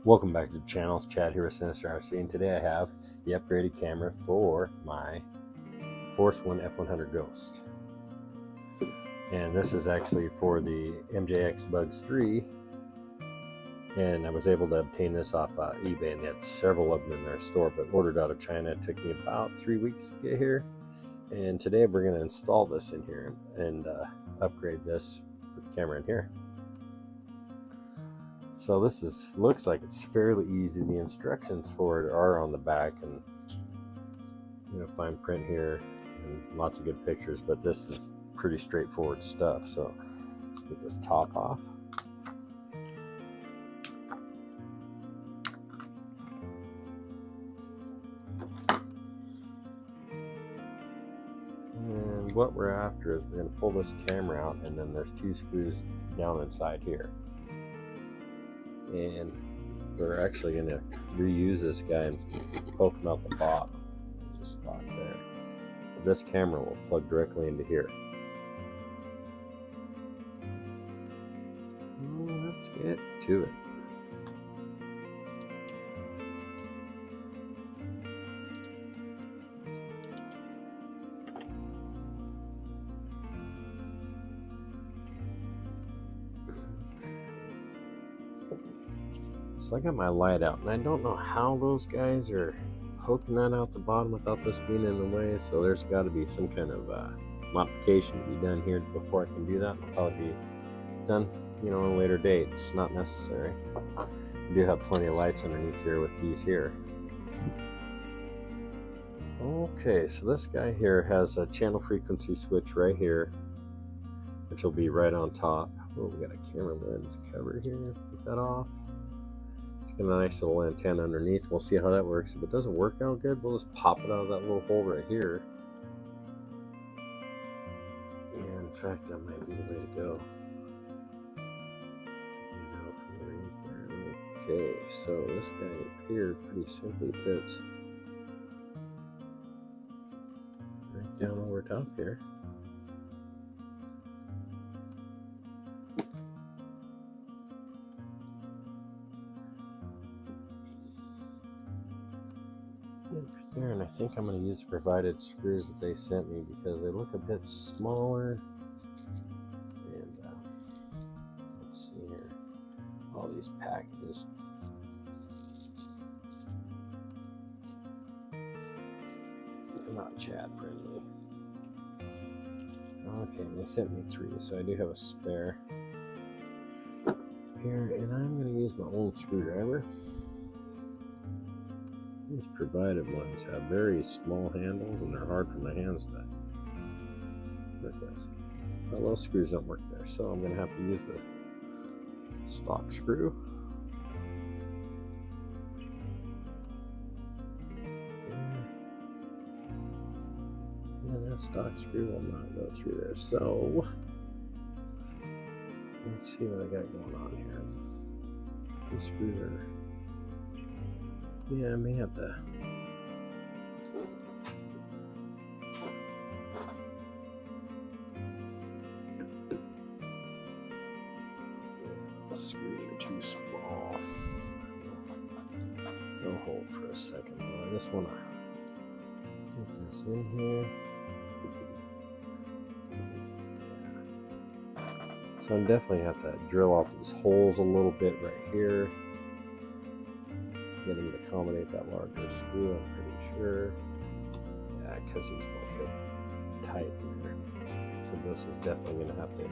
Welcome back to the channel. It's Chad here with Sinister RC, and today I have the upgraded camera for my Force1 F100 Ghost. And this is actually for the MJX Bugs 3, and I was able to obtain this off eBay, and they had several of them in their store, but ordered out of China. It took me about 3 weeks to get here, and today we're going to install this in here and upgrade this camera in here. So this looks like it's fairly easy. The instructions for it are on the back, and fine print here and lots of good pictures, but this is pretty straightforward stuff. So get this top off. And what we're after is we're going to pull this camera out, and then there's 2 screws down inside here. And we're actually going to reuse this guy and poke him out the bottom. There's a spot there. This camera will plug directly into here. Let's get to it. So I got my light out, and I don't know how those guys are poking that out the bottom without this being in the way, so there's got to be some kind of modification to be done here before I can do that. It'll probably be done, at a later date. It's not necessary. We do have plenty of lights underneath here with these here. Okay, so this guy here has a channel frequency switch right here, which will be right on top. Oh, we got a camera lens cover here. Get that off. It's got a nice little antenna underneath. We'll see how that works. If it doesn't work out good, we'll just pop it out of that little hole right here. And in fact, that might be the way to go. Okay, so this guy here pretty simply fits right down over top here. There, and I think I'm going to use the provided screws that they sent me because they look a bit smaller. And let's see here, all these packages. They're not Chad friendly. Okay, they sent me 3, so I do have a spare here, and I'm going to use my old screwdriver. These provided ones have very small handles, and they're hard for my hands to work with. Well, those screws don't work there, so I'm going to have to use the stock screw. Yeah, that stock screw will not go through there, so let's see what I got going on here. These screws are... yeah, I may have to the screws are too small. They'll hold for a second though. I just want to get this in here. So I'm definitely have to drill off these holes a little bit right here. Get them to accommodate that larger screw, I'm pretty sure. Yeah, because these will fit tight here. So this is definitely going to have to.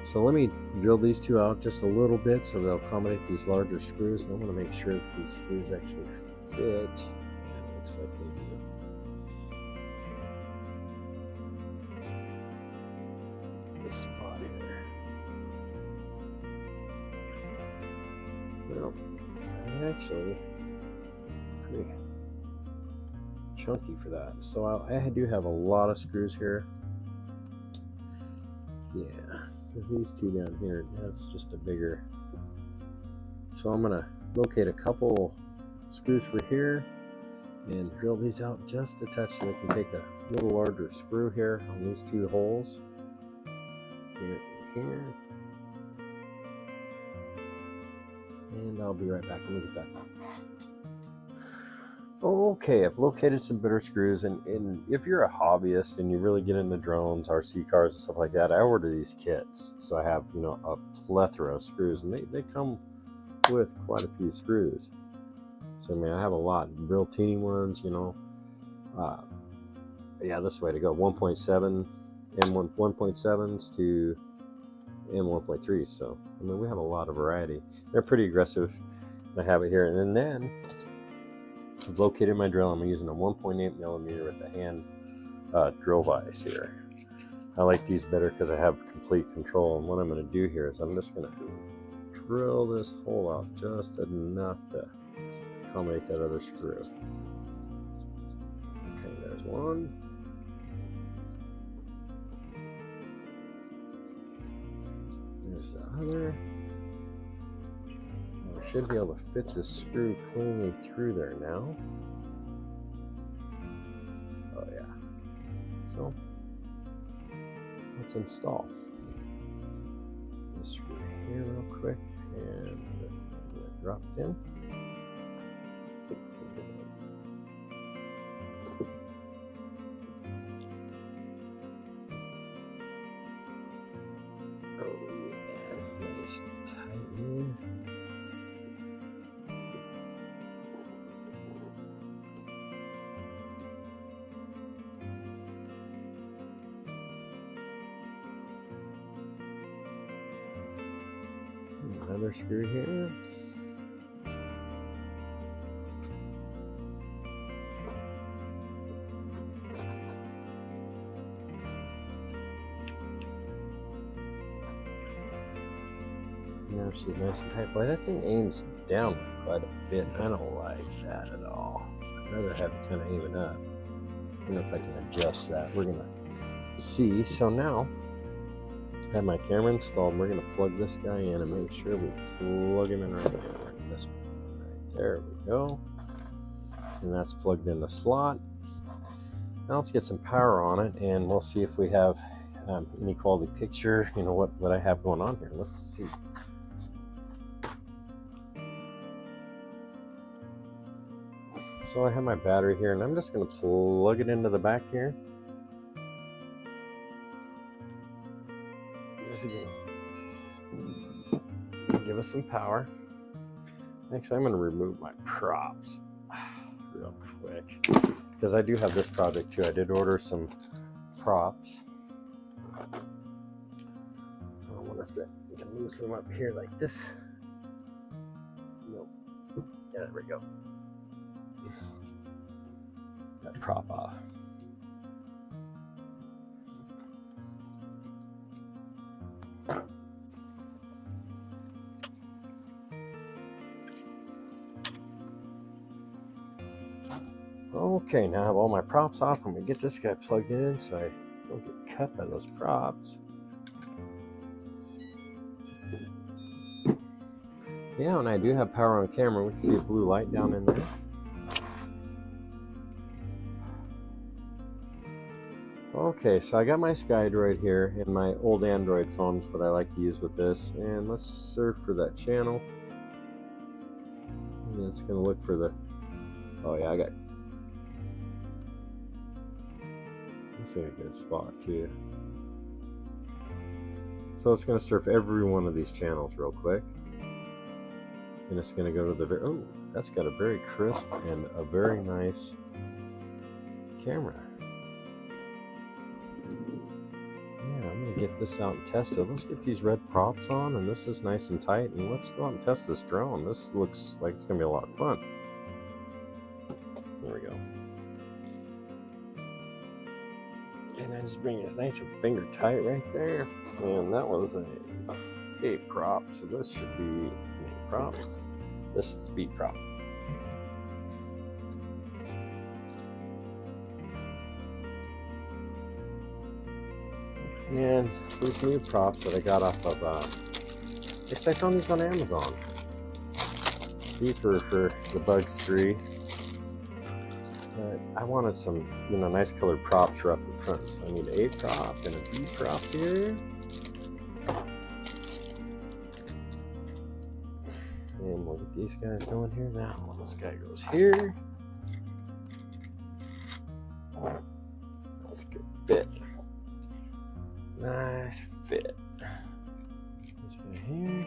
So let me drill these 2 out just a little bit so they'll accommodate these larger screws. And I want to make sure that these screws actually fit. And it looks like they do. This spot here. Well, actually pretty chunky for that, so I do have a lot of screws here. Yeah, because these 2 down here, that's just a bigger. So I'm gonna locate a couple screws for here and drill these out just a touch so we can take a little larger screw here on these 2 holes here and here. And I'll be right back. Let me get that. Okay, I've located some bitter screws, and if you're a hobbyist and you really get into drones, RC cars and stuff like that, I order these kits. So I have, you know, a plethora of screws, and they come with quite a few screws. So I mean, I have a lot, real teeny ones, you know. Yeah, this way to go. 1.7 M1 1.7s to M1.3s. So I mean, we have a lot of variety. They're pretty aggressive. I have it here, and then I've located my drill. I'm using a 1.8 millimeter with a hand drill vise here. I like these better because I have complete control. And what I'm going to do here is I'm just going to drill this hole out just enough to accommodate that other screw. Okay, there's one. There's the other. I should be able to fit this screw cleanly through there now. Oh yeah. So let's install this screw here real quick, and just get it dropped in. Oh yeah, nice and tight here. Another screw here. Now she's nice and tight. Boy, that thing aims down quite a bit. I don't like that at all. I'd rather have it kind of aiming up. I don't know if I can adjust that. We're gonna see. So now I have my camera installed. We're gonna plug this guy in and make sure we plug him in right there. This one, right there we go. And that's plugged in the slot. Now let's get some power on it, and we'll see if we have any quality picture. You know what I have going on here. Let's see. So I have my battery here, and I'm just going to plug it into the back here. Give us some power. Actually, I'm going to remove my props real quick, because I do have this project too. I did order some props. I wonder if I can lose them up here like this. Nope. Yeah, there we go. That prop off. Okay, now I have all my props off. I'm gonna get this guy plugged in so I don't get cut by those props. Yeah, and I do have power on camera. We can see a blue light down in there. Okay, so I got my SkyDroid here and my old Android phone's what I like to use with this. And let's surf for that channel. And it's gonna look for the, oh yeah, I got, this ain't a good spot too. So it's gonna surf every one of these channels real quick. And it's gonna go to the very, oh, that's got a very crisp and a very nice camera. Yeah, I'm gonna get this out and test it. Let's get these red props on, and this is nice and tight, and let's go out and test this drone. This looks like it's gonna be a lot of fun. There we go. And I just bring it nice and finger tight right there. And that was a prop, so this should be a prop. This is B prop. And these new props that I got off of, I found these on Amazon. These were for the Bugs 3. But I wanted some, you know, nice colored props for up the front. So I need an A prop and a B prop here. And we'll these guys going here now. This guy goes here. That's a good fit. Nice fit. This guy here.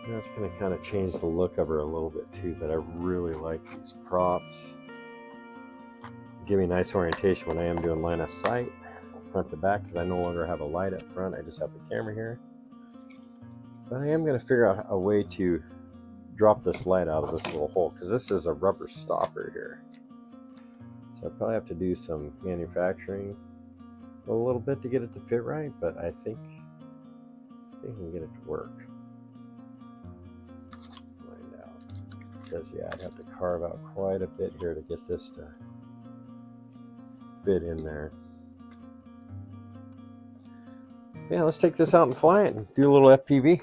That's going to kind of change the look of her a little bit too, but I really like these props. Give me nice orientation when I am doing line of sight, front to back, because I no longer have a light up front. I just have the camera here. But I am going to figure out a way to drop this light out of this little hole, because this is a rubber stopper here. So I probably have to do some manufacturing a little bit to get it to fit right, but I think I can get it to work. Find out. Because yeah, I'd have to carve out quite a bit here to get this to fit in there. Yeah, let's take this out and fly it and do a little FPV.